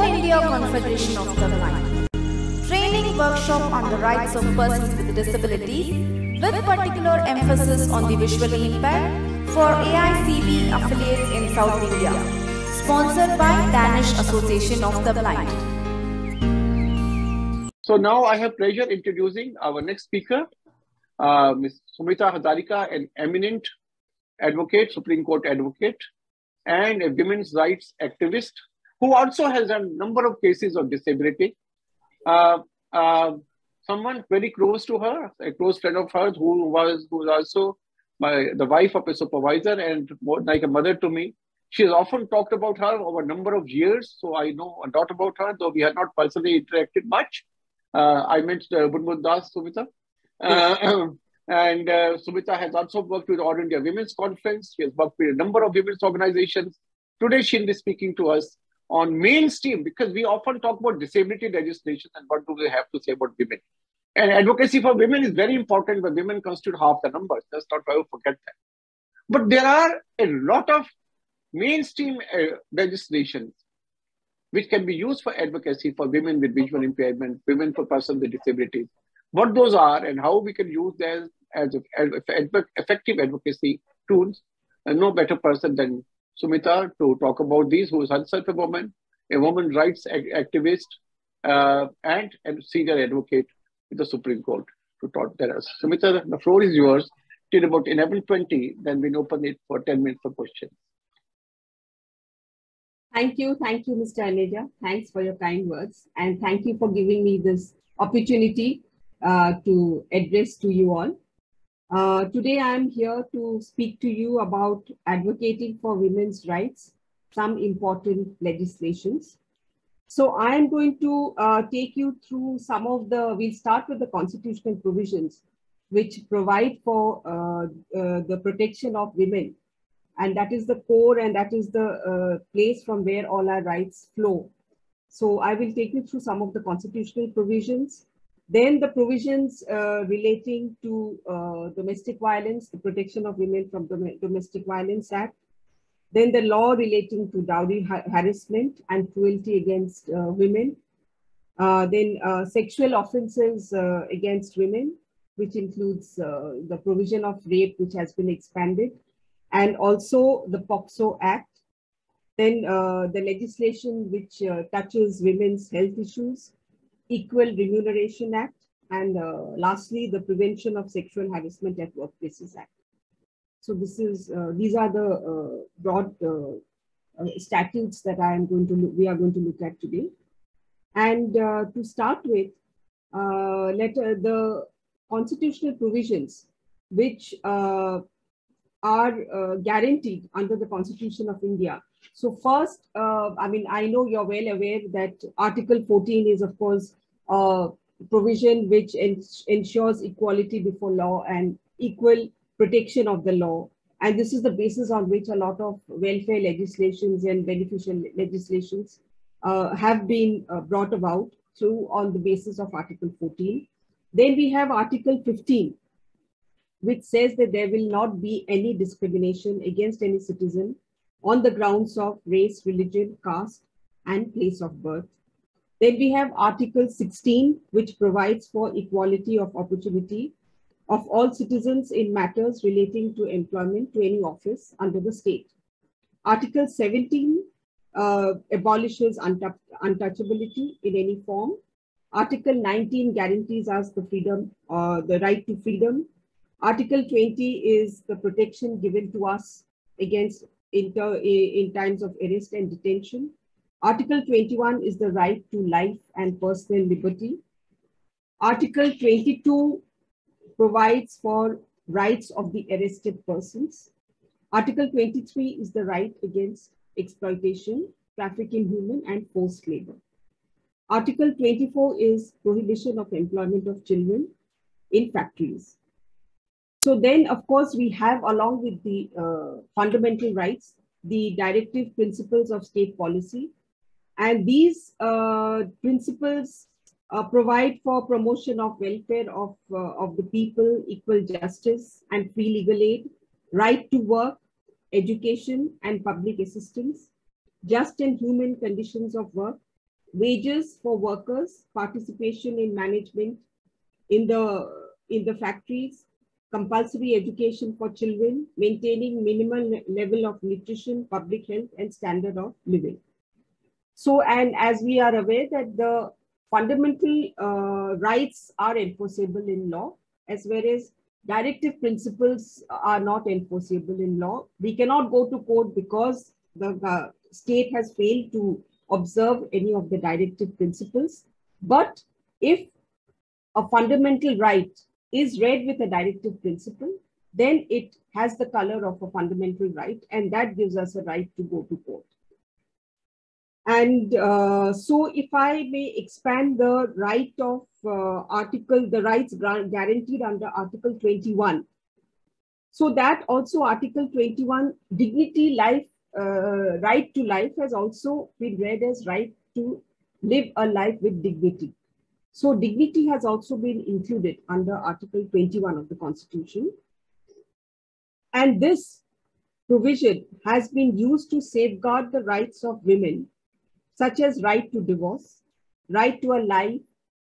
India Confederation of the Blind. Training workshop on the rights of persons with disabilities with particular emphasis on the visually impaired for AICB affiliates in South India. Sponsored by Danish Association of the Blind. So now I have pleasure introducing our next speaker, Ms. Sumita Hazarika, an eminent advocate, Supreme Court advocate, and a women's rights activist who also has a number of cases of disability. Someone very close to her, a close friend of hers who was also the wife of a supervisor and more like a mother to me. She has often talked about her over a number of years, so I know a lot about her, though we have not personally interacted much. I met Bunbun Das Sumita. And Sumita has also worked with All India Women's Conference. She has worked with a number of women's organizations. Today, she'll be speaking to us on mainstream, because we often talk about disability legislation and what do we have to say about women. And advocacy for women is very important, but women constitute half the numbers. Let's not ever forget that. But there are a lot of mainstream legislations which can be used for advocacy for women with visual impairment, women for persons with disabilities. What those are and how we can use them as effective advocacy tools. And no better person than Sumita to talk about these, who is herself a woman rights activist, and a senior advocate with the Supreme Court to talk to us. Sumita, the floor is yours till about 11:20. Then we'll open it for 10 minutes for questions. Thank you, Mr. Aneja. Thanks for your kind words, and thank you for giving me this opportunity to address to you all. Today, I am here to speak to you about advocating for women's rights, some important legislations. So I am going to take you through some of we'll start with the constitutional provisions, which provide for the protection of women. And that is the core, and that is the place from where all our rights flow. So I will take you through some of the constitutional provisions. Then the provisions relating to domestic violence, the Protection of Women from Domestic Violence Act. Then the law relating to dowry harassment and cruelty against women. Then sexual offenses against women, which includes the provision of rape, which has been expanded, and also the POCSO Act. Then the legislation which touches women's health issues, Equal Remuneration Act, and lastly, the Prevention of Sexual Harassment at Workplaces Act. So these are the broad statutes that we are going to look at today. And to start with, the constitutional provisions which are guaranteed under the Constitution of India. So first, I know you're well aware that Article 14 is, of course, a provision which ensures equality before law and equal protection of the law. And this is the basis on which a lot of welfare legislations and beneficial legislations have been brought about on the basis of Article 14. Then we have Article 15, which says that there will not be any discrimination against any citizen on the grounds of race, religion, caste, and place of birth. Then we have Article 16, which provides for equality of opportunity of all citizens in matters relating to employment to any office under the state. Article 17 abolishes untouchability in any form. Article 19 guarantees us the right to freedom. Article 20 is the protection given to us against in times of arrest and detention. Article 21 is the right to life and personal liberty. Article 22 provides for rights of the arrested persons. Article 23 is the right against exploitation, traffic in human and forced labor. Article 24 is prohibition of employment of children in factories. So then, of course, we have, along with the fundamental rights, the directive principles of state policy. And these principles provide for promotion of welfare of the people, equal justice and free legal aid, right to work, education and public assistance, just and human conditions of work, wages for workers, participation in management in the factories, compulsory education for children, maintaining minimal level of nutrition, public health, and standard of living. So, and as we are aware that the fundamental rights are enforceable in law, as well as directive principles are not enforceable in law. We cannot go to court because the state has failed to observe any of the directive principles. But if a fundamental right is read with a directive principle, then it has the color of a fundamental right, and that gives us a right to go to court. And so if I may expand the right of the rights guaranteed under Article 21. So that also Article 21, dignity, life, right to life has also been read as right to live a life with dignity. So dignity has also been included under Article 21 of the Constitution. And this provision has been used to safeguard the rights of women, such as right to divorce, right to a life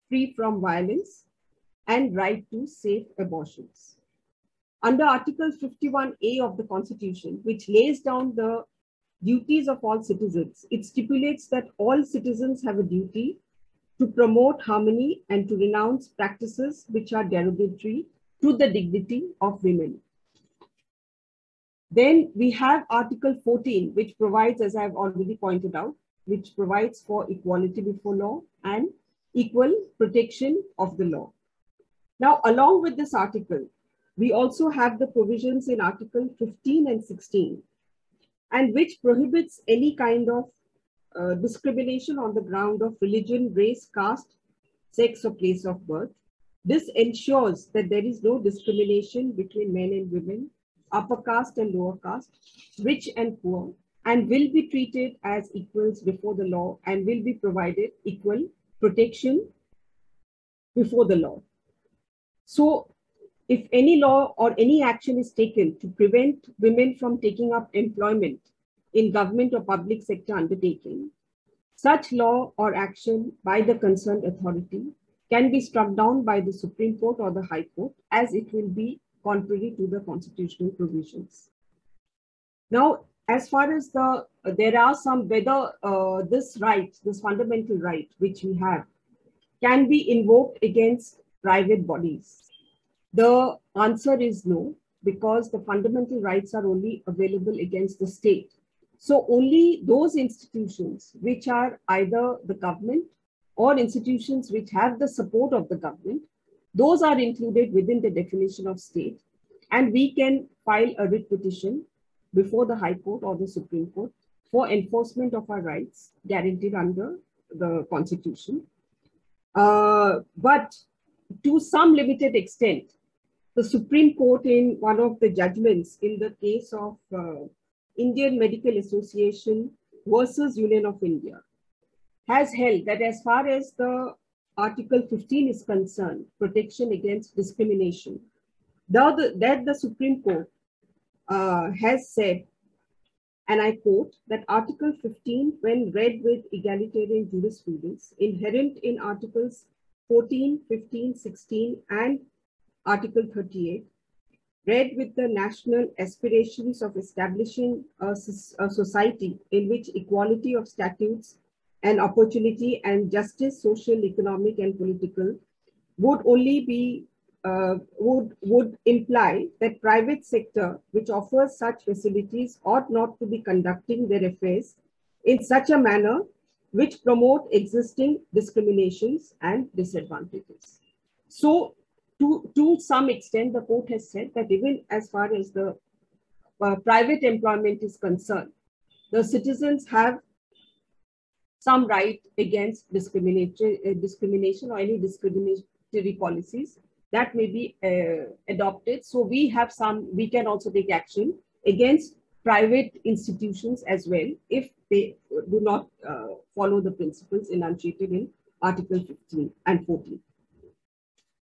free from violence, and right to safe abortions. Under Article 51A of the Constitution, which lays down the duties of all citizens, it stipulates that all citizens have a duty to promote harmony and to renounce practices which are derogatory to the dignity of women. Then we have Article 14, which provides, as I've already pointed out, which provides for equality before law and equal protection of the law. Now, along with this article, we also have the provisions in Article 15 and 16, and which prohibits any kind of discrimination on the ground of religion, race, caste, sex, or place of birth. This ensures that there is no discrimination between men and women, upper caste and lower caste, rich and poor, and will be treated as equals before the law and will be provided equal protection before the law. So if any law or any action is taken to prevent women from taking up employment in government or public sector undertaking, such law or action by the concerned authority can be struck down by the Supreme Court or the High Court, as it will be contrary to the constitutional provisions. Now, as far as there are some, whether this right, this fundamental right which we have, can be invoked against private bodies. The answer is no, because the fundamental rights are only available against the state. So only those institutions which are either the government or institutions which have the support of the government, those are included within the definition of state. And we can file a writ petition before the High Court or the Supreme Court for enforcement of our rights guaranteed under the Constitution. But to some limited extent, the Supreme Court, in one of the judgments in the case of Indian Medical Association versus Union of India, has held that as far as the Article 15 is concerned, protection against discrimination, that the Supreme Court has said, and I quote, that Article 15, when read with egalitarian jurisprudence inherent in Articles 14, 15, 16, and Article 38, read with the national aspirations of establishing a society in which equality of statutes and opportunity and justice, social, economic, and political, would only be would imply that private sector which offers such facilities ought not to be conducting their affairs in such a manner which promote existing discriminations and disadvantages. So to some extent, the court has said that even as far as the private employment is concerned, the citizens have some right against discrimination or any discriminatory policies that may be adopted. So we can also take action against private institutions as well if they do not follow the principles enunciated in Article 15 and 14.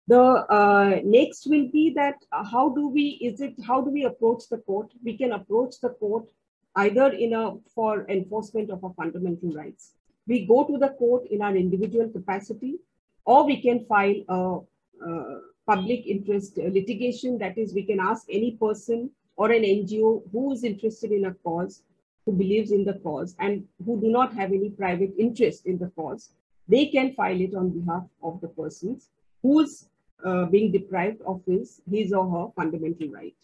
The next will be that how do we approach the court? We can approach the court either for enforcement of our fundamental rights. we go to the court in our individual capacity, or we can file a public interest litigation. That is, we can ask any person or an NGO who is interested in a cause, who believes in the cause, and who do not have any private interest in the cause. They can file it on behalf of the persons who's being deprived of his or her fundamental right,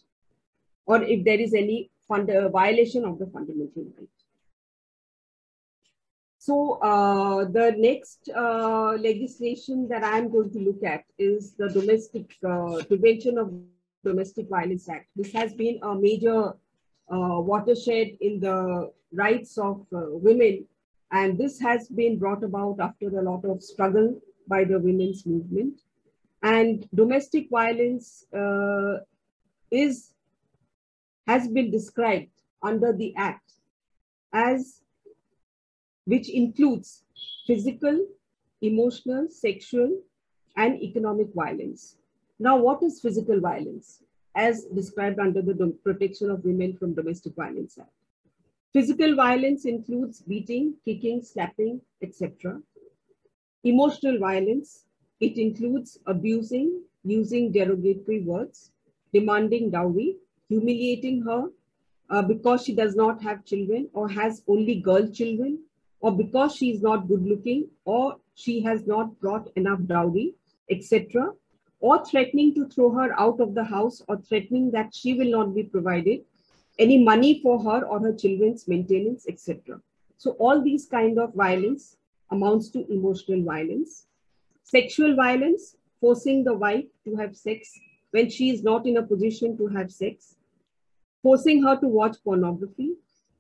or if there is any violation of the fundamental right. So the next legislation that I'm going to look at is the Prevention of Domestic Violence Act. This has been a major watershed in the rights of women, and this has been brought about after a lot of struggle by the women's movement. And domestic violence has been described under the Act as, which includes physical, emotional, sexual, and economic violence. Now, what is physical violence as described under the Protection of Women from Domestic Violence Act? Physical violence includes beating, kicking, slapping, etc. Emotional violence, it includes abusing, using derogatory words, demanding dowry, humiliating her because she does not have children or has only girl children, or because she is not good looking, or she has not brought enough dowry, etc. Or threatening to throw her out of the house, or threatening that she will not be provided any money for her or her children's maintenance, etc. So all these kind of violence amounts to emotional violence. Sexual violence, forcing the wife to have sex when she is not in a position to have sex, forcing her to watch pornography,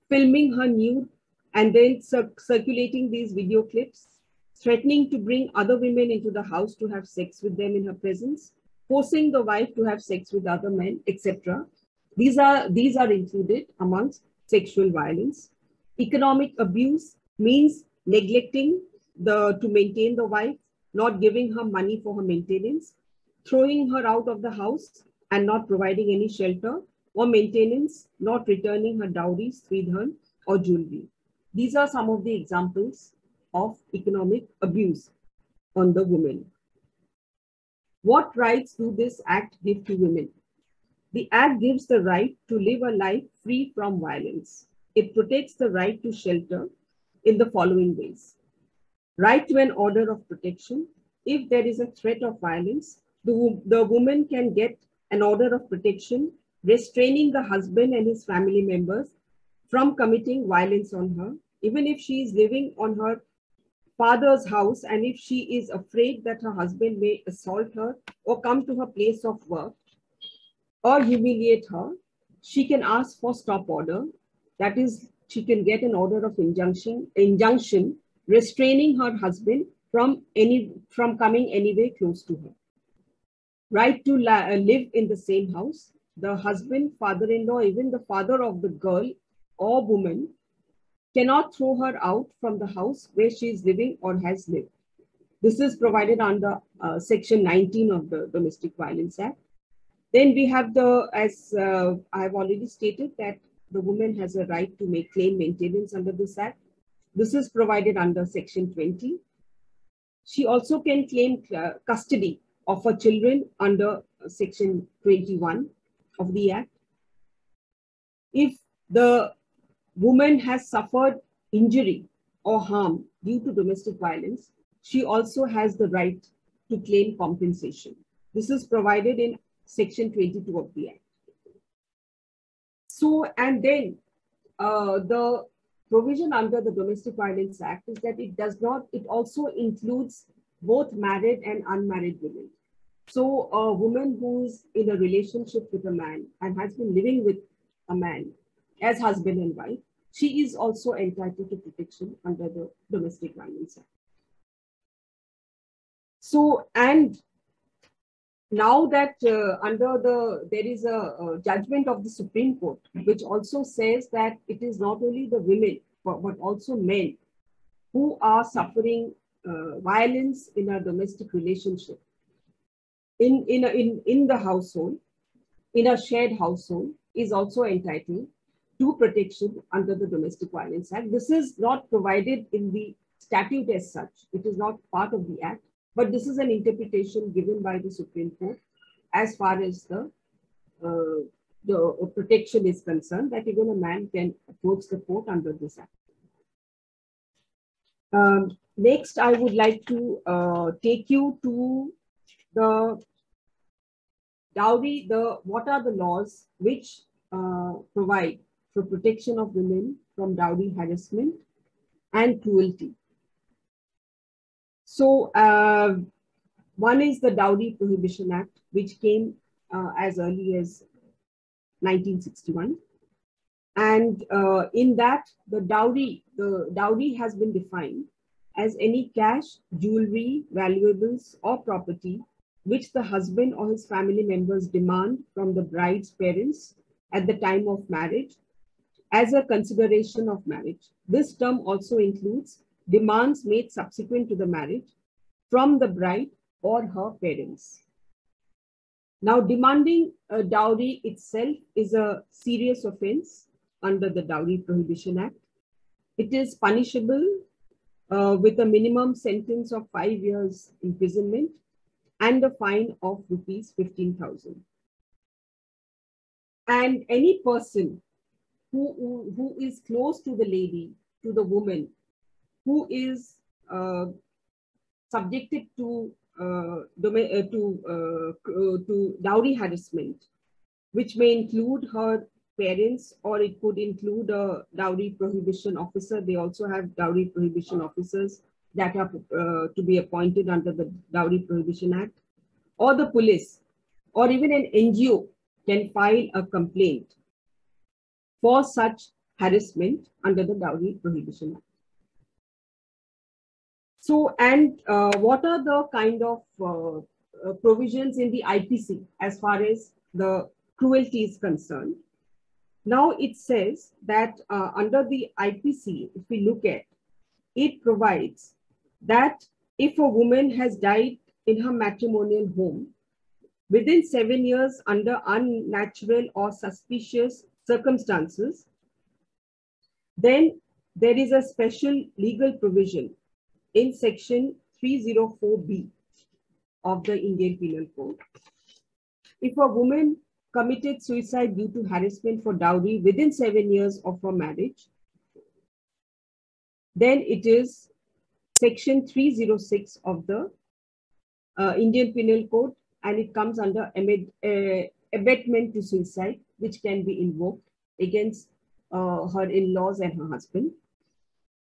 filming her nude, and then circulating these video clips, threatening to bring other women into the house to have sex with them in her presence, forcing the wife to have sex with other men, etc. These are included amongst sexual violence. Economic abuse means neglecting to maintain the wife, not giving her money for her maintenance, throwing her out of the house and not providing any shelter or maintenance, not returning her dowries, sweetheart, or jewelry. These are some of the examples of economic abuse on the women. What rights do this Act give to women? The Act gives the right to live a life free from violence. It protects the right to shelter in the following ways. Right to an order of protection. If there is a threat of violence, the woman can get an order of protection restraining the husband and his family members from committing violence on her, even if she is living on her father's house, and if she is afraid that her husband may assault her or come to her place of work or humiliate her, she can ask for stop order. That is, she can get an order of injunction restraining her husband from coming anywhere close to her. Right to live in the same house. The husband, father-in-law, even the father of the girl or woman cannot throw her out from the house where she is living or has lived. This is provided under Section 19 of the Domestic Violence Act. Then we have as I have already stated, that the woman has a right to claim maintenance under this Act. This is provided under Section 20. She also can claim custody of her children under Section 21 of the Act. If the woman has suffered injury or harm due to domestic violence, she also has the right to claim compensation. This is provided in Section 22 of the Act. So, and then the provision under the Domestic Violence Act is that it also includes both married and unmarried women. So a woman who's in a relationship with a man and has been living with a man as husband and wife, she is also entitled to protection under the Domestic Violence Act. So, and now that there is a judgment of the Supreme Court, which also says that it is not only the women, but also men who are suffering violence in a domestic relationship, in the household, in a shared household, is also entitled to protection under the Domestic Violence Act. This is not provided in the statute as such. It is not part of the act, but this is an interpretation given by the Supreme Court as far as the protection is concerned, that even a man can approach the court under this act. Next, I would like to take you to the dowry, what are the laws which provide for protection of women from dowry harassment and cruelty. So one is the Dowry Prohibition Act, which came as early as 1961. And in that, the dowry has been defined as any cash, jewelry, valuables, or property which the husband or his family members demand from the bride's parents at the time of marriage as a consideration of marriage. This term also includes demands made subsequent to the marriage from the bride or her parents. Now, demanding a dowry itself is a serious offense under the Dowry Prohibition Act. It is punishable with a minimum sentence of 5 years imprisonment and a fine of rupees 15,000. And any person who is close to the lady, to the woman, who is subjected to dowry harassment, which may include her parents, or it could include a dowry prohibition officer. They also have dowry prohibition officers that are to be appointed under the Dowry Prohibition Act, or the police, or even an NGO can file a complaint for such harassment under the Dowry Prohibition Act. So, and what are the kind of provisions in the IPC as far as the cruelty is concerned? Now it says that under the IPC, if we look at, it provides that if a woman has died in her matrimonial home within 7 years under unnatural or suspicious circumstances, then there is a special legal provision in section 304B of the Indian Penal Code. If a woman committed suicide due to harassment for dowry within 7 years of her marriage, then it is section 306 of the Indian Penal Code, and it comes under abetment to suicide, which can be invoked against her in-laws and her husband.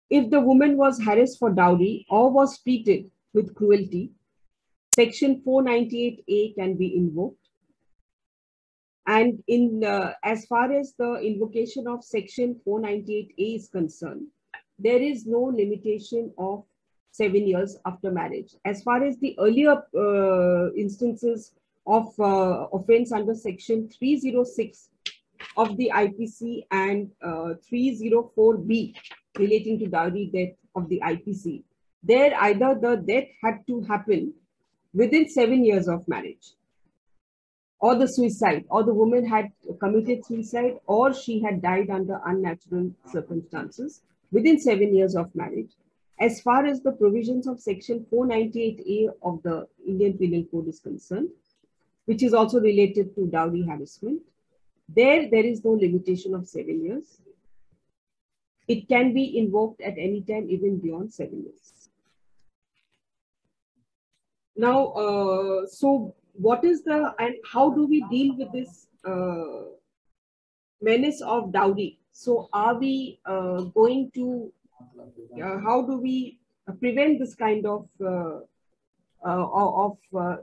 If the woman was harassed for dowry or was treated with cruelty, section 498A can be invoked. And in as far as the invocation of section 498A is concerned, there is no limitation of 7 years after marriage. As far as the earlier instances of offense under section 306 of the IPC and 304B relating to dowry death of the IPC, there either the death had to happen within 7 years of marriage, or the suicide, or the woman had committed suicide, or she had died under unnatural circumstances within 7 years of marriage. As far as the provisions of section 498A of the Indian Penal Code is concerned, which is also related to dowry harassment, there is no limitation of 7 years. It can be invoked at any time, even beyond 7 years. Now, so what is the, and how do we deal with this menace of dowry? So are we going to, how do we prevent this kind of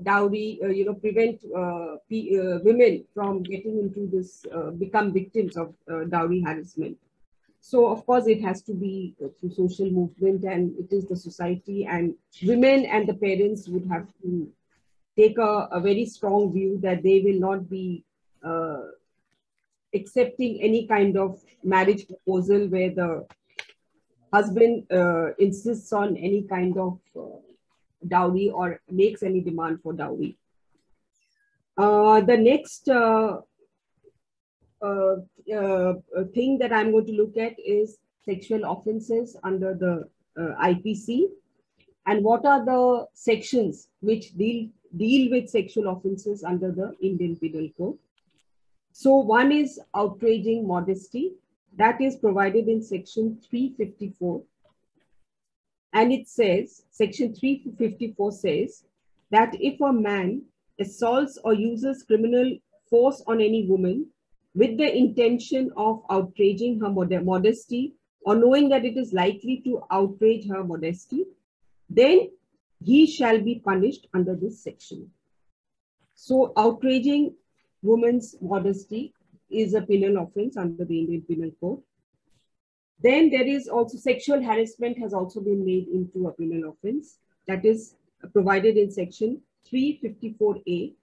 dowry, prevent women from getting into this, become victims of dowry harassment? So of course it has to be through social movement, and it is the society, and women and the parents would have to take a very strong view that they will not be accepting any kind of marriage proposal where the husband insists on any kind of dowry or makes any demand for dowry. The next thing that I'm going to look at is sexual offenses under the IPC, and what are the sections which deal with sexual offenses under the Indian Penal Code. So one is outraging modesty, that is provided in section 354. And it says, section 354 says that if a man assaults or uses criminal force on any woman with the intention of outraging her modesty, or knowing that it is likely to outrage her modesty, then he shall be punished under this section. So outraging woman's modesty is a penal offense under the Indian Penal Code. Then there is also sexual harassment has also been made into a penal offense, that is provided in section 354A.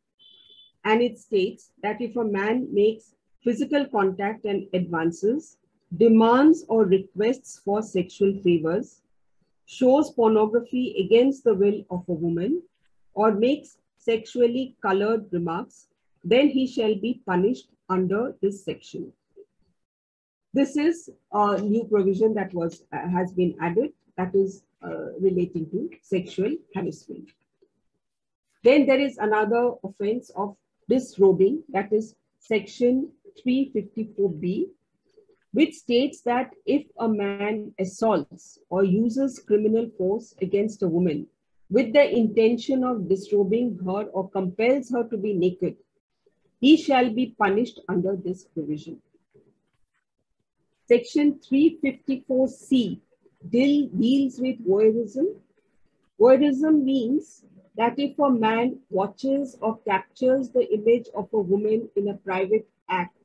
And it states that if a man makes physical contact and advances, demands or requests for sexual favors, shows pornography against the will of a woman, or makes sexually colored remarks, then he shall be punished under this section. This is a new provision that has been added, that is relating to sexual harassment. Then there is another offense of disrobing, that is section 354B, which states that if a man assaults or uses criminal force against a woman with the intention of disrobing her or compels her to be naked, he shall be punished under this provision. Section 354C deals with voyeurism. Voyeurism means that if a man watches or captures the image of a woman in a private act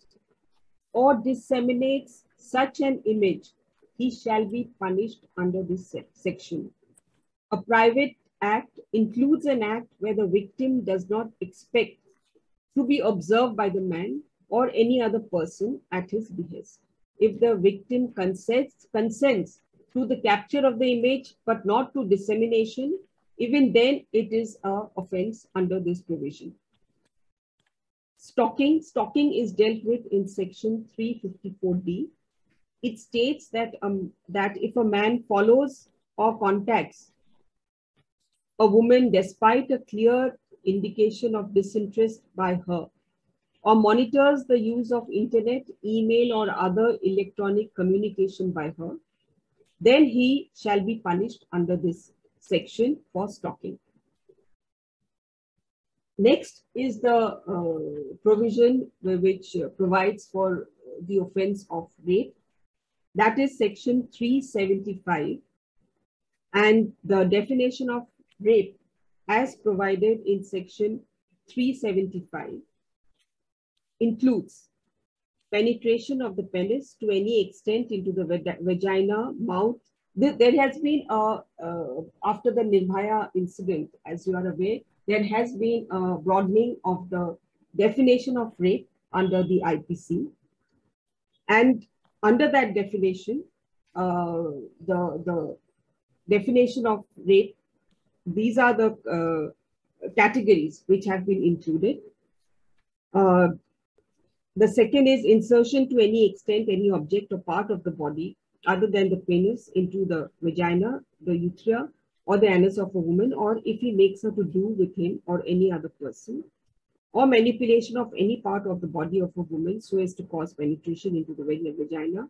or disseminates such an image, he shall be punished under this section. A private act includes an act where the victim does not expect to be observed by the man or any other person at his behest. If the victim consents to the capture of the image but not to dissemination, even then it is an offense under this provision. Stalking is dealt with in section 354D. It states that if a man follows or contacts a woman despite a clear indication of disinterest by her, or monitors the use of internet, email, or other electronic communication by her, then he shall be punished under this section for stalking. Next is the provision which provides for the offense of rape. That is section 375. And the definition of rape as provided in section 375 includes penetration of the penis to any extent into the vagina, mouth. There has been, after the Nirbhaya incident, as you are aware, there has been a broadening of the definition of rape under the IPC. And under that definition, the definition of rape, these are the categories which have been included. The second is insertion to any extent, any object or part of the body other than the penis into the vagina, the urethra, or the anus of a woman, or if he makes her to do with him or any other person, or manipulation of any part of the body of a woman so as to cause penetration into the vagina,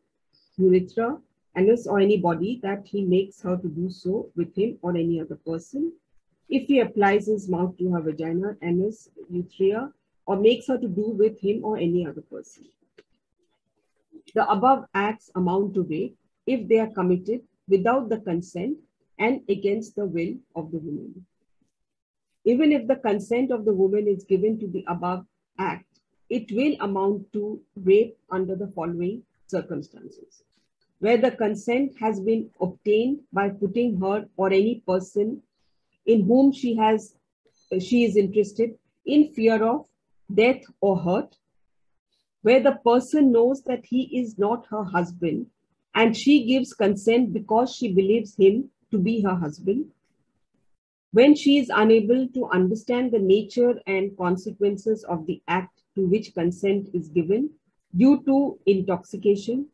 urethra, anus, or any body that he makes her to do so with him or any other person. If he applies his mouth to her vagina, anus, urethra, or makes her to do with him or any other person. The above acts amount to rape if they are committed without the consent and against the will of the woman. Even if the consent of the woman is given to the above act, it will amount to rape under the following circumstances: where the consent has been obtained by putting her or any person in whom she is interested in fear of death or hurt, where the person knows that he is not her husband and she gives consent because she believes him to be her husband, when she is unable to understand the nature and consequences of the act to which consent is given due to intoxication,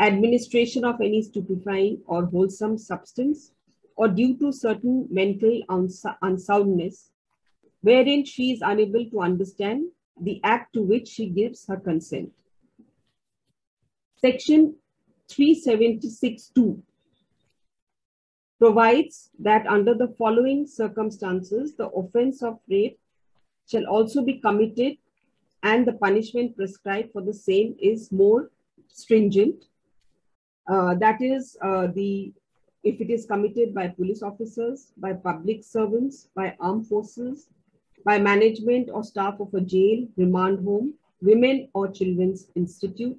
administration of any stupefying or wholesome substance, or due to certain mental unsoundness, wherein she is unable to understand the act to which she gives her consent. Section 376(2) provides that under the following circumstances, the offense of rape shall also be committed and the punishment prescribed for the same is more stringent. That is, if it is committed by police officers, by public servants, by armed forces, by management or staff of a jail, remand home, women or children's institute,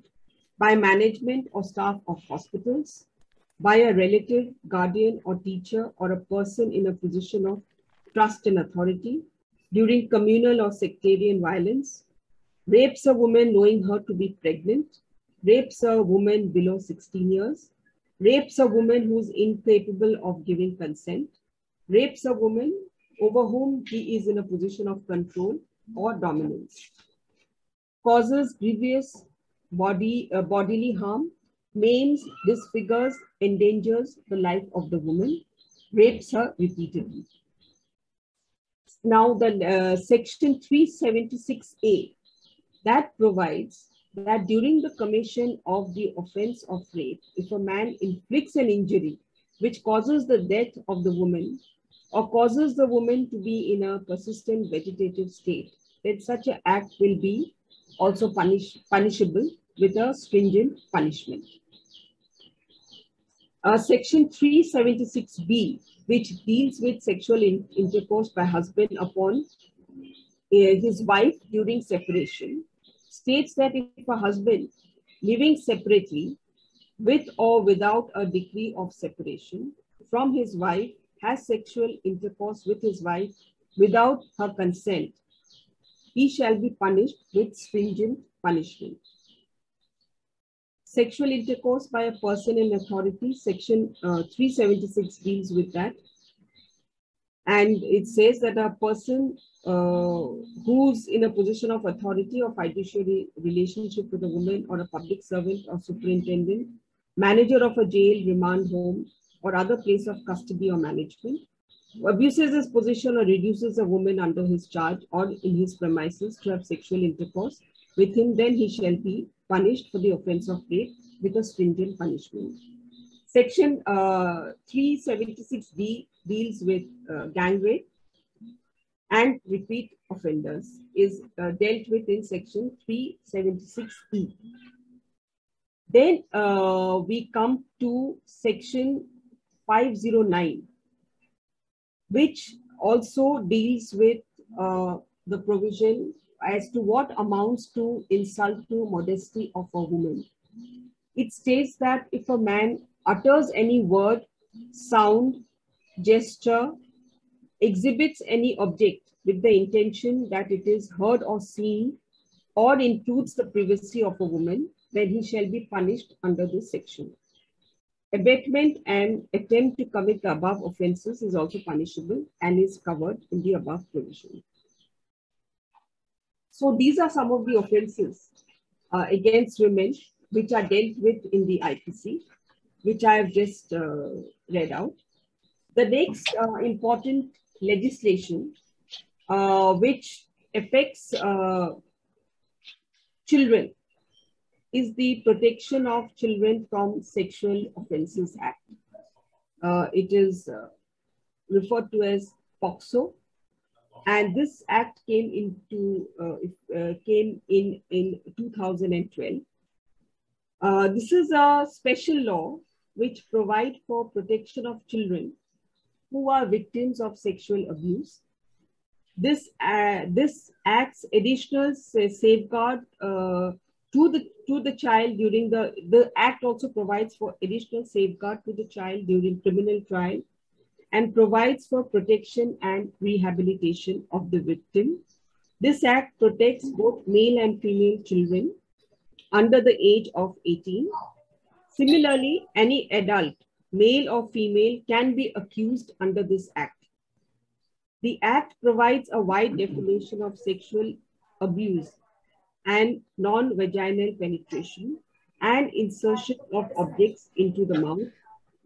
by management or staff of hospitals, by a relative, guardian or teacher, or a person in a position of trust and authority, during communal or sectarian violence, rapes a woman knowing her to be pregnant, rapes a woman below 16 years, rapes a woman who is incapable of giving consent, rapes a woman over whom he is in a position of control or dominance, causes grievous bodily harm, maims, disfigures, endangers the life of the woman, rapes her repeatedly. Now the section 376A, that provides that during the commission of the offense of rape, if a man inflicts an injury which causes the death of the woman or causes the woman to be in a persistent vegetative state, then such an act will be also punishable with a stringent punishment. Section 376B, which deals with sexual intercourse by husband upon his wife during separation, states that if a husband living separately with or without a decree of separation from his wife has sexual intercourse with his wife without her consent, he shall be punished with stringent punishment. Sexual intercourse by a person in authority, section 376 deals with that. And it says that a person who's in a position of authority or fiduciary relationship with a woman or a public servant or superintendent, manager of a jail, remand home, or other place of custody or management, abuses his position or reduces a woman under his charge or in his premises to have sexual intercourse with him, then he shall be punished for the offense of rape with a stringent punishment. Section 376D deals with gang rape and repeat offenders, is dealt with in section 376E. Then we come to section 509, which also deals with the provision as to what amounts to insult to modesty of a woman. It states that if a man utters any word, sound, gesture, exhibits any object with the intention that it is heard or seen, or intrudes the privacy of a woman, then he shall be punished under this section. Abatement and attempt to commit the above offenses is also punishable and is covered in the above provision. So these are some of the offenses against women which are dealt with in the IPC, which I have just read out. The next important legislation which affects children is the Protection of Children from Sexual Offences Act. It is referred to as POCSO, and this act came in 2012. This is a special law which provides for protection of children who are victims of sexual abuse. This act's additional safeguard to the child during the act also provides for additional safeguard to the child during criminal trial and provides for protection and rehabilitation of the victim. This act protects both male and female children under the age of 18. Similarly, any adult, male or female, can be accused under this act. The act provides a wide definition of sexual abuse and non-vaginal penetration, and insertion of objects into the mouth,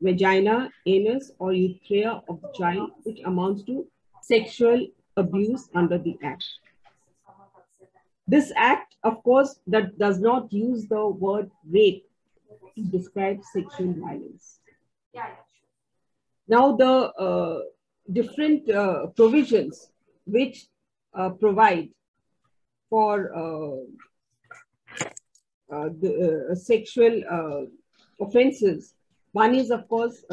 vagina, anus, or urethra of the child, which amounts to sexual abuse under the Act. This Act, of course, that does not use the word rape to describe sexual violence. Now, the different provisions which provide for the sexual offenses. One is, of course,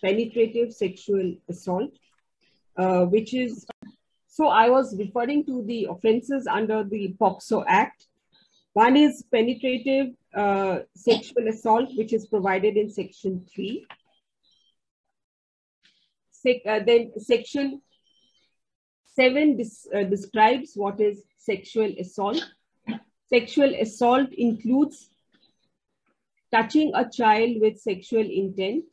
penetrative sexual assault, which is, so I was referring to the offenses under the POCSO Act. One is penetrative sexual assault, which is provided in Section 3. Then Section 7 describes what is sexual assault. Sexual assault includes touching a child with sexual intent,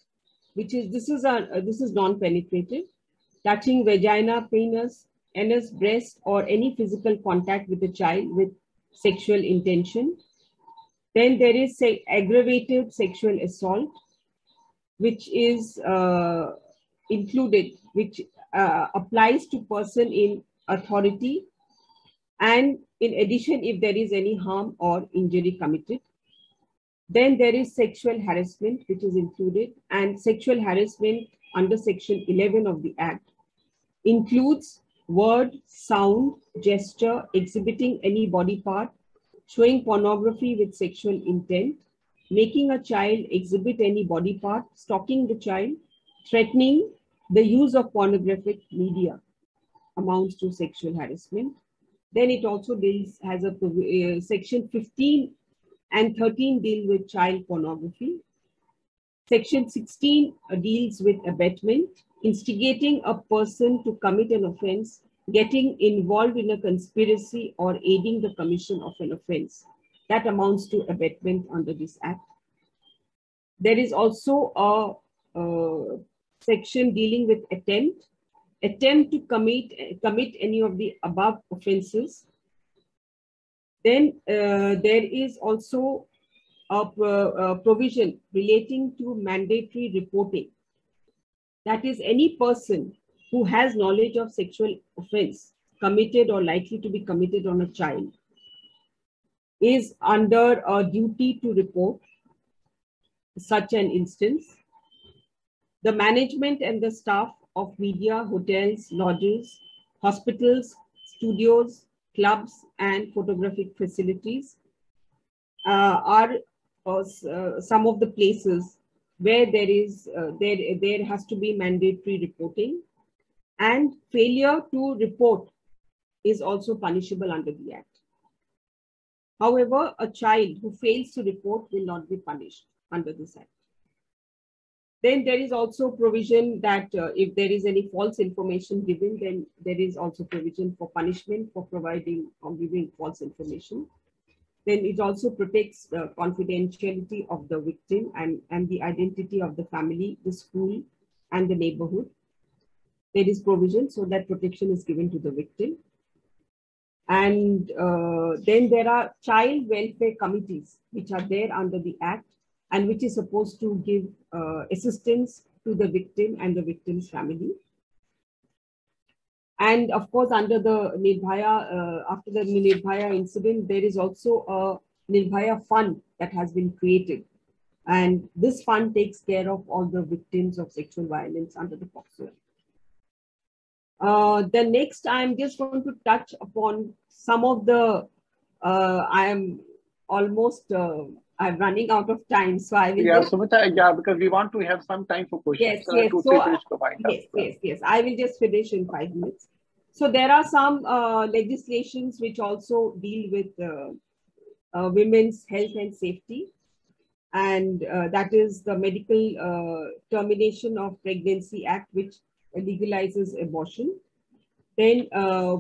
which is this is non-penetrative, touching vagina, penis, anus, breast, or any physical contact with a child with sexual intention. Then there is aggravated sexual assault, which is included, which applies to person in authority, and in addition, if there is any harm or injury committed. Then there is sexual harassment, which is included, and sexual harassment under Section 11 of the Act includes word, sound, gesture, exhibiting any body part, showing pornography with sexual intent, making a child exhibit any body part, stalking the child, threatening, the use of pornographic media amounts to sexual harassment. Then it also has a Section 15 and 13 deal with child pornography. Section 16 deals with abetment, instigating a person to commit an offense, getting involved in a conspiracy, or aiding the commission of an offense. That amounts to abetment under this Act. There is also a section dealing with attempt to commit any of the above offenses. Then there is also a provision relating to mandatory reporting. That is, any person who has knowledge of sexual offense committed or likely to be committed on a child is under a duty to report such an instance. The management and the staff of media, hotels, lodges, hospitals, studios, clubs, and photographic facilities are some of the places where there has to be mandatory reporting, and failure to report is also punishable under the Act. However, a child who fails to report will not be punished under this Act. Then there is also provision that if there is any false information given, then there is also provision for punishment for providing or giving false information. Then it also protects the confidentiality of the victim and the identity of the family, the school, and the neighborhood. There is provision so that protection is given to the victim. And then there are child welfare committees, which are there under the Act, and which is supposed to give assistance to the victim and the victim's family. And of course, under the Nirbhaya, after the Nirbhaya incident, there is also a Nirbhaya fund that has been created. And this fund takes care of all the victims of sexual violence under the POCSO. The next, I'm just going to touch upon some of the, I'm running out of time, so I will. Yeah, Sumita, yeah, because we want to have some time for questions. Yes, yes. Yes. I will just finish in 5 minutes. So there are some legislations which also deal with women's health and safety, and that is the Medical Termination of Pregnancy Act, which legalizes abortion. Then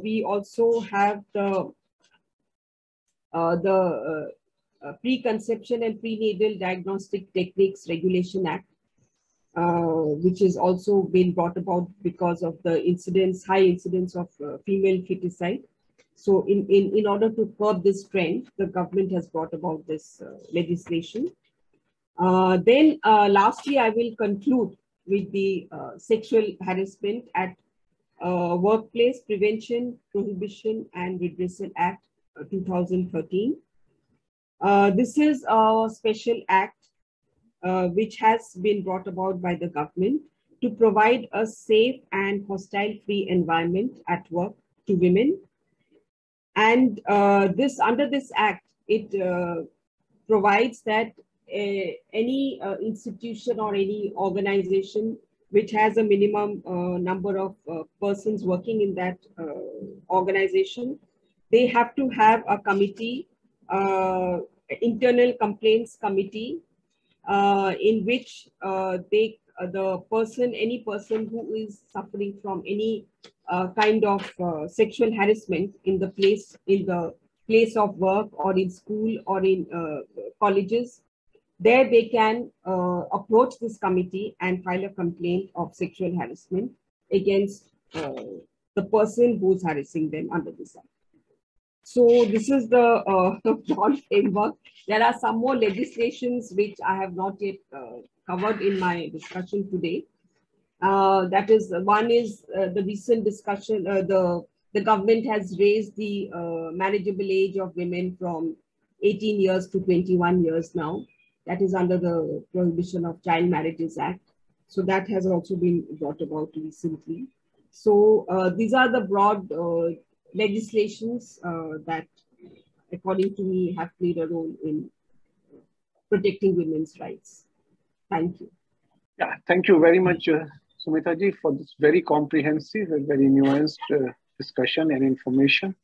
we also have the Preconception and Prenatal Diagnostic Techniques Regulation Act, which is also been brought about because of the high incidence of female feticide. So in order to curb this trend, the government has brought about this legislation. Then lastly, I will conclude with the Sexual Harassment at Workplace Prevention, Prohibition and Redressal Act 2013. This is a special act which has been brought about by the government to provide a safe and hostile-free environment at work to women. And under this act, it provides that any institution or any organization which has a minimum number of persons working in that organization, they have to have a committee, internal complaints committee, in which any person who is suffering from any kind of sexual harassment in the place of work or in school or in colleges, there they can approach this committee and file a complaint of sexual harassment against the person who's harassing them under this act. So this is the broad framework. There are some more legislations which I have not yet covered in my discussion today. That is, one is the recent discussion, the government has raised the marriageable age of women from 18 years to 21 years now. That is under the Prohibition of Child Marriages Act. So that has also been brought about recently. So these are the broad legislations that, according to me, have played a role in protecting women's rights. Thank you. Yeah, thank you very much, Sumita ji, for this very comprehensive and very nuanced discussion and information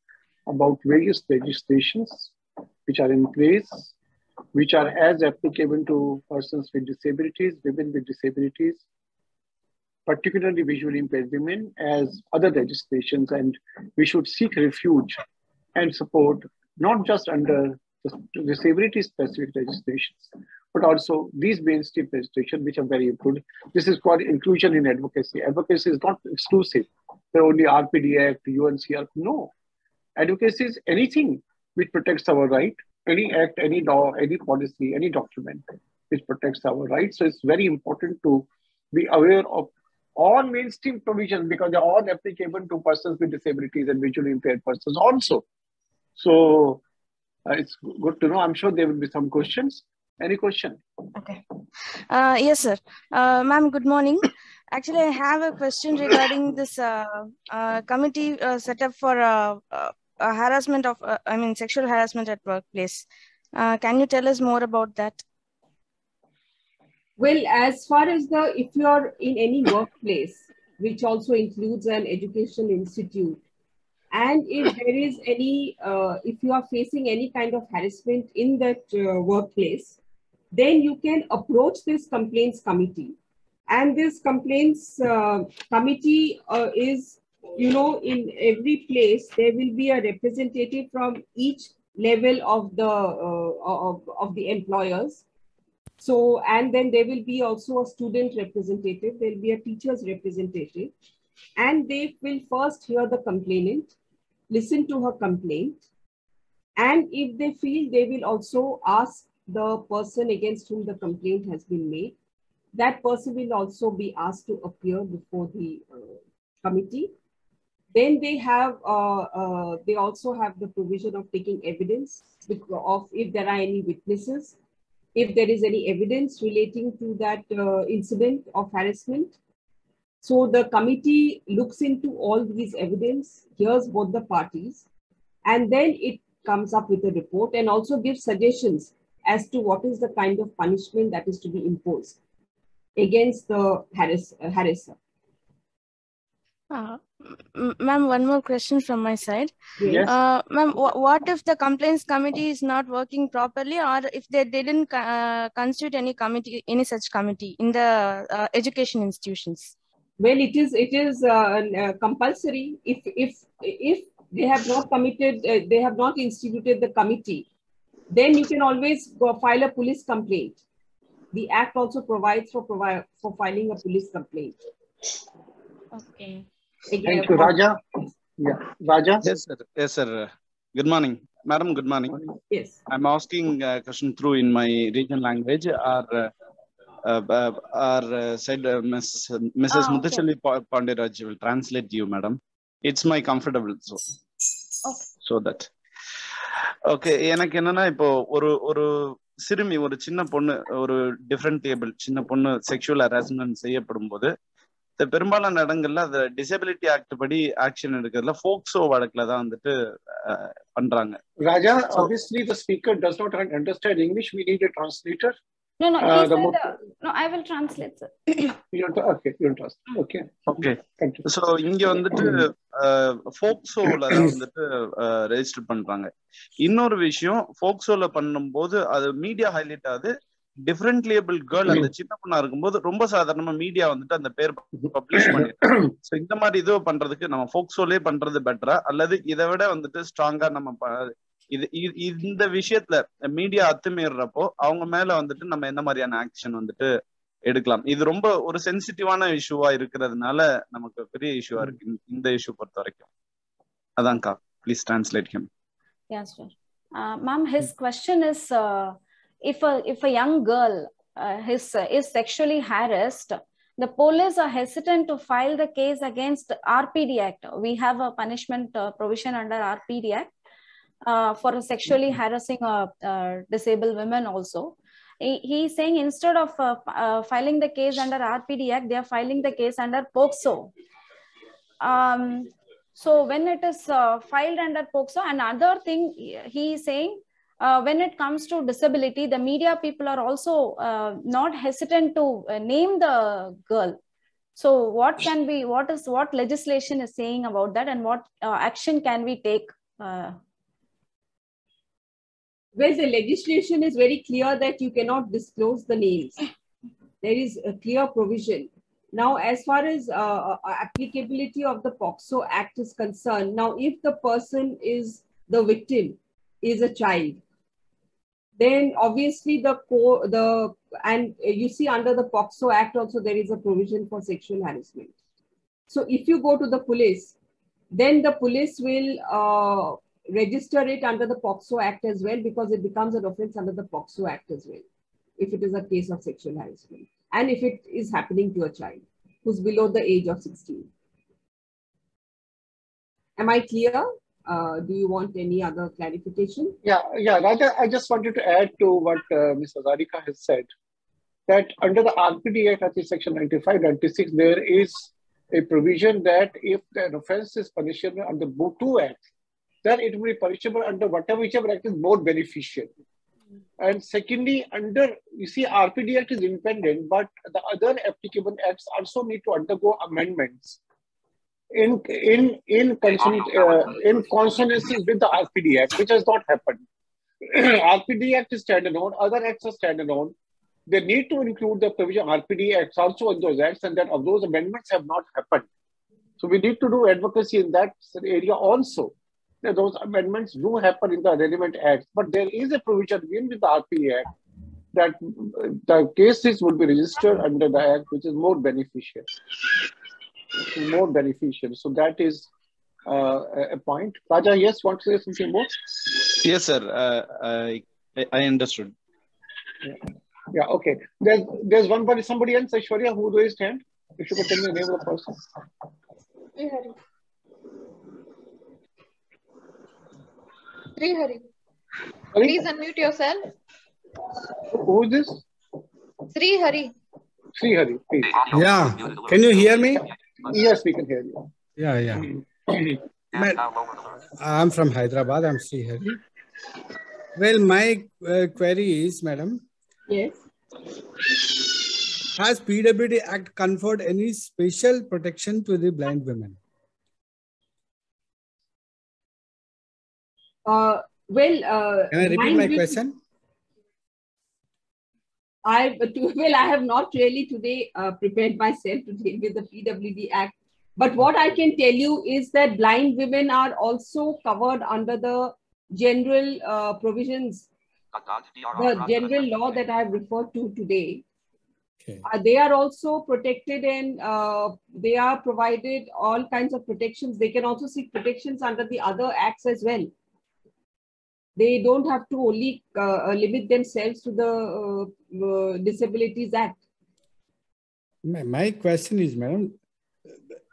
about various legislations which are in place, which are as applicable to persons with disabilities, women with disabilities, particularly visually impaired women, as other legislations, and we should seek refuge and support not just under the disability-specific legislations, but also these mainstream legislation, which are very good. This is called inclusion in advocacy. Advocacy is not exclusive. There are only RPD Act, UNCR. No. Advocacy is anything which protects our right, any act, any law, any policy, any document which protects our rights. So it's very important to be aware of all mainstream provisions because they're all applicable to persons with disabilities and visually impaired persons also. So it's good to know. I'm sure there will be some questions. Any question? Okay. Yes, sir. Ma'am, good morning. Actually, I have a question regarding this committee set up for harassment of, sexual harassment at workplace. Can you tell us more about that? Well, as far as if you're in any workplace, which also includes an education institute, and if there is any, if you are facing any kind of harassment in that workplace, then you can approach this complaints committee. And this complaints committee is, in every place, there will be a representative from each level of the employers. So, and then there will be also a student representative, there will be a teacher's representative, and they will first hear the complainant, listen to her complaint, and if they feel, they will also ask the person against whom the complaint has been made. That person will also be asked to appear before the committee. Then they have, they also have the provision of taking evidence of if there are any witnesses, if there is any evidence relating to that incident of harassment. So the committee looks into all these evidence, hears both the parties, and then it comes up with a report and also gives suggestions as to what is the kind of punishment that is to be imposed against the harasser. Ma'am, one more question from my side. Yes. Ma'am, what if the complaints committee is not working properly, or if they didn't constitute any committee, any such committee in the education institutions? Well, it is compulsory. If they have not committed, they have not instituted the committee, then you can always go file a police complaint. The Act also provides for filing a police complaint. Okay. Thank you, Raja. Yeah, Raja. Yes, sir. Yes, sir. Good morning, madam. Good morning. Yes. I'm asking a question through in my regional language. Our said Mrs. Muthuswali Pondiraj will translate you, madam. It's my comfortable so that. Okay, எனக்கு என்னன்னா இப்போ ஒரு சிறுமி ஒரு சின்ன பொண்ணு ஒரு different table சின்ன பொண்ணு செக்ஷுவல் ஹராஸ்மெண்ட் செய்யப்படும் போது பெரும்பாலான இடங்கள்ல அந்த டிசபிலிட்டி ஆக்ட் படி ஆக்ஷன் எடுக்கிறதுல போக்சோ வழக்குல தான் வந்துட்டு பண்றாங்க. Raja, obviously the speaker does not understand English. We need a translator. No, he said, no, I will translate, sir. Okay, you translate. Okay. Okay. So இங்க வந்துட்டு போக்சோல தான் வந்துட்டு ரெஜிஸ்டர் பண்றாங்க. இன்னொரு விஷயம் போக்சோல பண்ணும்போது அது மீடியா ஹைலைட் ஆகுது. டிஃபரெண்ட் லேபிள் கேர்ள் அந்த சின்ன பொண்ணா இருக்கும்போது ரொம்ப சாதாரணமா மீடியா வந்துட்டு அந்த பேர் பப்ளிஷ் பண்ணிருக்காங்க. ஸோ இந்த மாதிரி இது பண்றதுக்கு நம்ம போக்சோலே பண்றது பெட்டரா அல்லது இதை விட வந்துட்டு ஸ்ட்ராங்கா நம்ம இந்த விஷயத்துல மீடியா அத்துமீறப்போ அவங்க மேல வந்துட்டு நம்ம என்ன மாதிரியான ஆக்ஷன் வந்துட்டு எடுக்கலாம்? இது ரொம்ப ஒரு சென்சிட்டிவான இஷ்யூவா இருக்கிறதுனால நமக்கு பெரிய இஷ்யூவா இருக்கு இந்த இஷ்யூ பொறுத்த வரைக்கும். அதான்க்கா, please translate him. Yes, sir. Ma'am, his question is if a young girl is sexually harassed, the police are hesitant to file the case against RPD Act. We have a punishment provision under RPD Act for sexually harassing disabled women also. He is saying instead of filing the case under RPD Act, they are filing the case under POCSO. So when it is filed under POCSO, another thing he is saying, when it comes to disability, the media people are also not hesitant to name the girl. So what legislation is saying about that, and what action can we take? Well, the legislation is very clear that you cannot disclose the names. There is a clear provision. Now, as far as applicability of the POCSO Act is concerned, now if the person is the victim, is a child, then obviously and you see under the POCSO Act also there is a provision for sexual harassment. So if you go to the police, then the police will register it under the POCSO Act as well, because it becomes an offense under the POCSO Act as well, if it is a case of sexual harassment, and if it is happening to a child who's below the age of 16. Am I clear? Do you want any other clarification? Yeah, Raja, I just wanted to add to what Ms. Hazarika has said, that under the RPD Act, I think section 95, 96, there is a provision that if an offense is punishable under both two acts, then it will be punishable under whichever act is more beneficial. And secondly, you see, RPD Act is independent, but the other applicable acts also need to undergo amendments in consonance with the RPD Act, which has not happened. RPD Act is standalone, other acts are standalone. They need to include the provision RPD Acts also in those acts, and that of those amendments have not happened. So we need to do advocacy in that area also. Those amendments do happen in the relevant acts, but there is a provision in the RPD Act that the cases would be registered under the act, which is more beneficial. So that is a point. Raja, yes, want to say something more? Yes, sir. I understood. Yeah, okay. There's somebody else, Aishwarya, who raised hand. If you could tell me the name of the person. Sri Hari. Please unmute yourself. Who is this? Sri Hari. Sri Hari, please. Yeah. Can you hear me? Yes, we can hear you. Yeah. I'm from Hyderabad. I'm Sri Hari. Well, my query is, madam. Yes. Has PWD Act conferred any special protection to the blind women? Can I repeat my question? I have not really today prepared myself to deal with the PWD Act. But what I can tell you is that blind women are also covered under the general provisions, the general law that I have referred to today. Okay. They are also protected, and they are provided all kinds of protections. They can also seek protections under the other acts as well. They don't have to only limit themselves to the Disabilities Act. My question is, madam,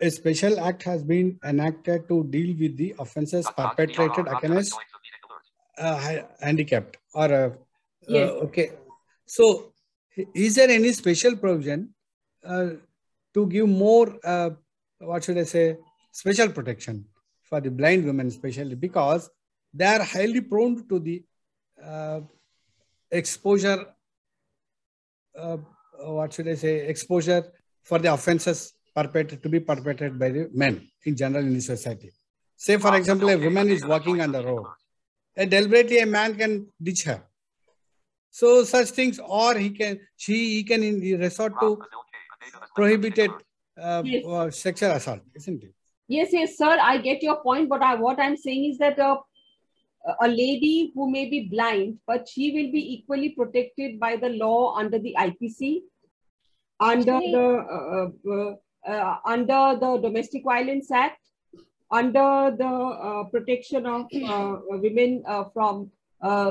a special act has been enacted to deal with the offences perpetrated against handicapped or Yes. okay. So, is there any special provision to give more, what should I say, special protection for the blind women, especially because they are highly prone to the exposure, what should I say, exposure for the offences to be perpetrated by the men in general in the society. Say, for example, a woman is walking on the road, and deliberately a man can ditch her. So such things, or he can resort to prohibited sexual assault, isn't it? Yes, yes, sir. I get your point, but what I'm saying is that a lady who may be blind, but she will be equally protected by the law under the IPC, under the Domestic Violence Act, under the protection of women from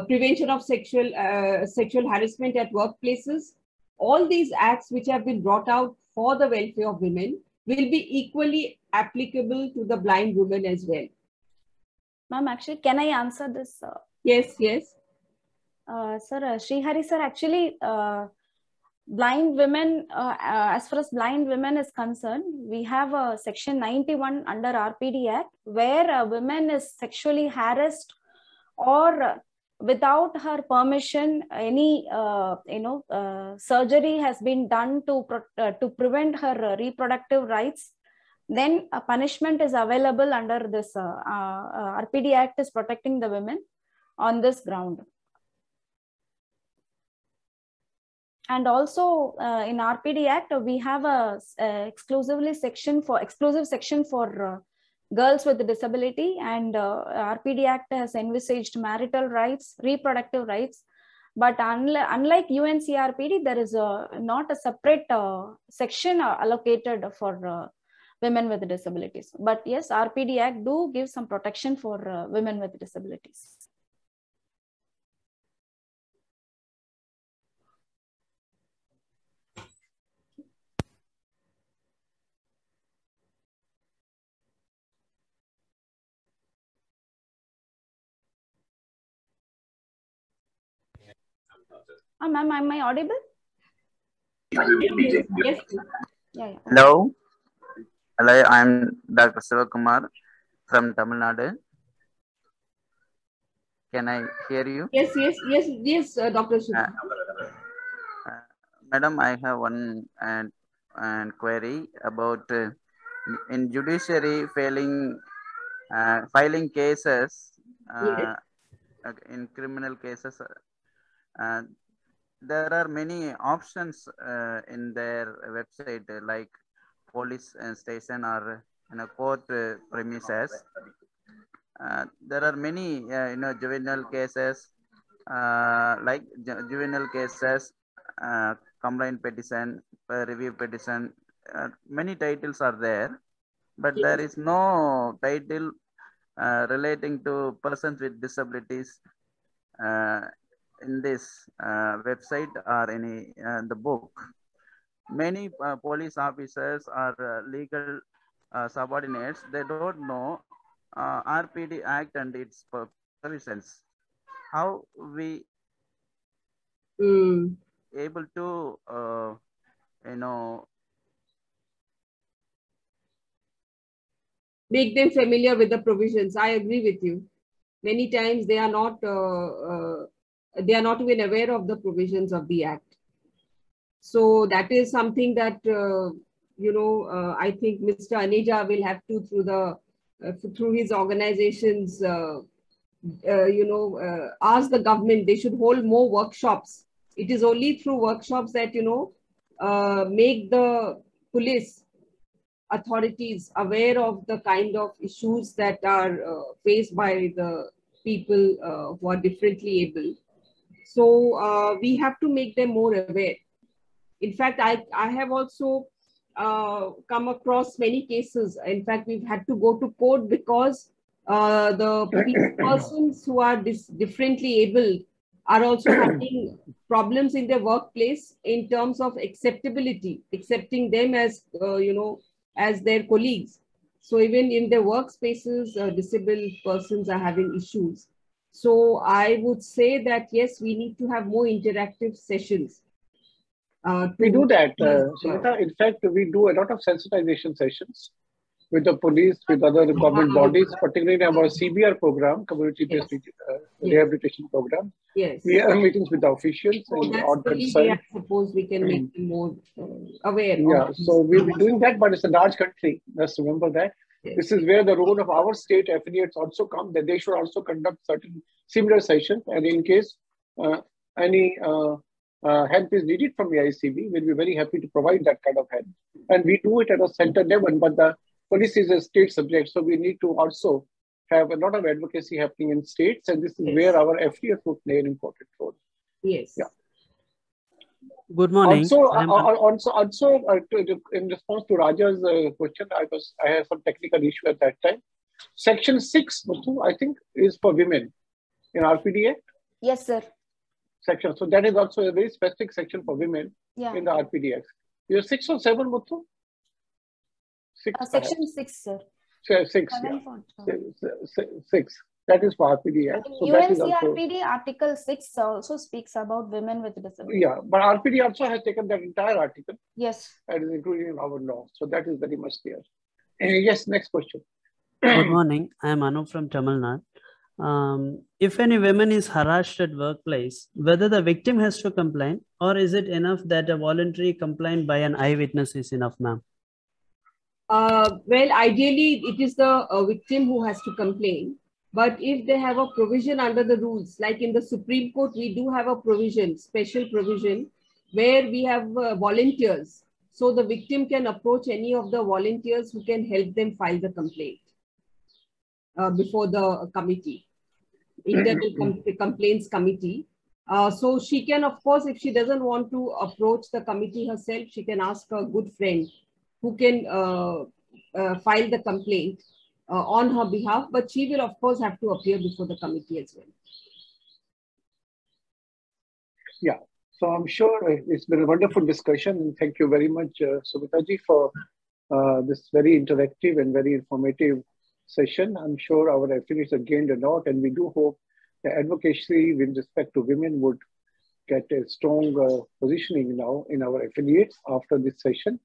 prevention of sexual harassment at workplaces. All these acts which have been brought out for the welfare of women will be equally applicable to the blind women as well. Ma'am, actually, can I answer this? Yes, yes. Sir, Srihari sir, actually, blind women, as far as blind women is concerned, we have a section 91 under RPD Act where a woman is sexually harassed or without her permission, any surgery has been done to prevent her reproductive rights, then a punishment is available under this RPD Act is protecting the women on this ground. And also in RPD Act, we have a exclusive section for girls with disability, and RPD Act has envisaged marital rights, reproductive rights. But unlike UNCRPD, there is not a separate section allocated for women with disabilities. But yes, RPD Act do give some protection for women with disabilities. Ma'am, am I audible? Yes. Yeah. Hello. Hello, I'm Dr. Sivakumar from Tamil Nadu. Can I hear you? Yes, Dr. Shiva. Madam, I have one query about in judiciary filing cases in criminal cases. There are many options in their website, like police station or in a court premises. There are many juvenile cases, like juvenile cases, complaint petition, review petition. Many titles are there, but there is no title relating to persons with disabilities in this website or any the book. Many police officers or legal subordinates, they don't know RPD Act and its provisions. How we able to make them familiar with the provisions? I agree with you. Many times they are not even aware of the provisions of the Act. So that is something that I think Mr. Aneja will have to, through his organizations, ask the government. They should hold more workshops. It is only through workshops that make the police authorities aware of the kind of issues that are faced by the people who are differently able. So we have to make them more aware. In fact, I have also come across many cases. In fact, we've had to go to court because the persons who are differently able are also having problems in their workplace in terms of acceptability, accepting them as, as their colleagues. So even in their workspaces, disabled persons are having issues. So I would say that, yes, we need to have more interactive sessions. We do that, Sumita. In fact, we do a lot of sensitization sessions with the police, with other government bodies, particularly our CBR program, community-based rehabilitation program. Yes. We have meetings with the officials and on concern. I suppose we can make them more aware. Yeah, so we'll be doing that, but it's a large country. Let's remember that. Yes. This is where the role of our state affiliates also come, that they should also conduct certain similar sessions. And in case any help is needed from the ICB, we'll be very happy to provide that kind of help. And we do it at a center level, but the police is a state subject, so we need to also have a lot of advocacy happening in states, and this is where our affiliates would play an important role. Yes. Yeah. Good morning. Also, in response to Raja's question, I had some technical issue at that time. Section 6, Muthu, I think, is for women in RPD Act. Yes, sir. Section. So that is also a very specific section for women in the RPD Act. You're 6 or 7, Muthu? 6. Section 6, sir. 6. 6. That is for RPD Act. So UNCRPD Article 6 also speaks about women with disability. Yeah, but RPD also has taken that entire article. Yes. That is included in our law. So that is very much there. Yes, next question. Good morning. I am Anup from Tamil Nadu. If any woman is harassed at workplace, whether the victim has to complain, or is it enough that a voluntary complaint by an eyewitness is enough, ma'am? Well, ideally, it is the victim who has to complain. But if they have a provision under the rules, like in the Supreme Court, we do have a provision, special provision, where we have volunteers. So the victim can approach any of the volunteers who can help them file the complaint before the committee, internal complaints committee. So she can, of course, if she doesn't want to approach the committee herself, she can ask a good friend who can file the complaint on her behalf, but she will, of course, have to appear before the committee as well. Yeah, so I'm sure it's been a wonderful discussion, and thank you very much, Sumita ji, for this very interactive and very informative session. I'm sure our affiliates have gained a lot, and we do hope the advocacy with respect to women would get a strong positioning now in our affiliates after this session.